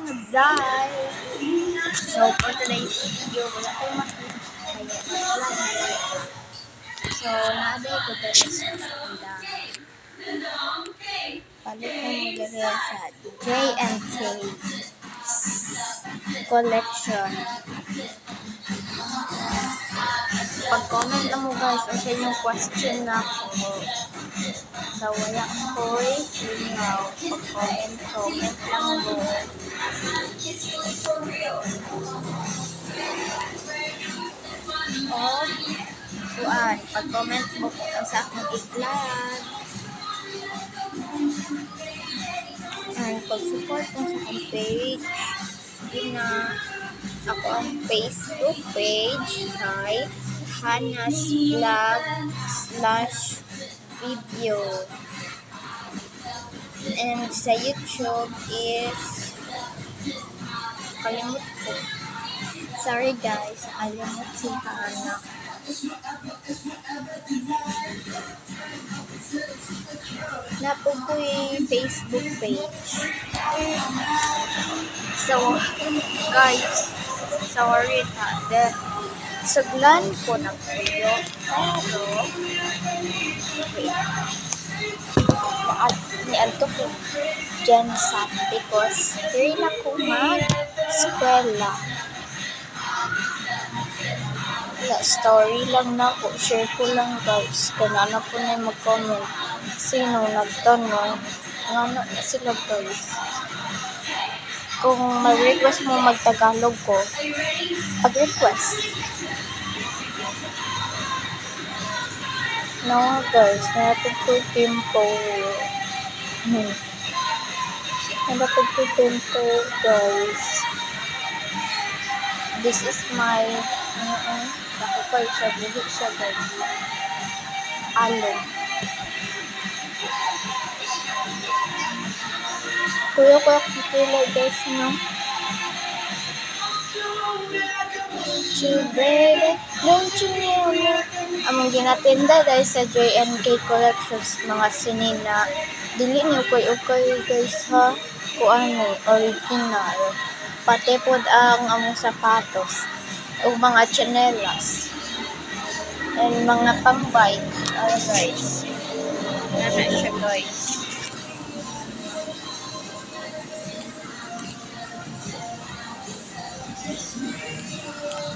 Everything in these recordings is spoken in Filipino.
mga Zay. So, for today's video, wala tayong makita. Kaya, mag-vlog na lang. So, naaday ko dali sa tandang. Palit na mo dali sa J&K collection. Pag-comment na mo guys, o sa inyong question na ako. Sa wala ko'y lingaw. Pag-comment lang mo. O, kuan, pag-comment mo kung sa akong i-vlog. Pag-support mo sa akong page. Yun na, ako ang Facebook page kay Hannah's Vlog /video. And sa YouTube is kalimut ko. Sorry guys, kalimut si Hannah. Napo ko yung Facebook page. So, guys, sorry ta. Suglan ko na puyo. Pero, niadto ko dyan sa because diri na ko mag-eskwela. Story lang na ko. Share ko lang guys. Kanana po na mag-comment. Sino nagtanong. Nga na sila guys. Kung mag-request mo mag-Tagalog ko, pag-request. No guys, natapag ko pimple. Natapag ko pimple guys. This is my nakupay siya, buhi siya guys. Alon. Kuya kipila guys, no? Baby, don't you know? Among ginatinda dahil sa J&K Collections, mga sinina. Dili niyo ukay guys ha. Kuan original. Pati pod ang among sapatos. O mga chanelas. And mga pang-bike. Guys. Nana siya guys.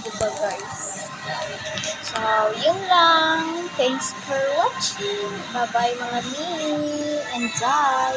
Diba guys? So, yun lang. Thanks for watching. Bye-bye mga mini. Enjoy!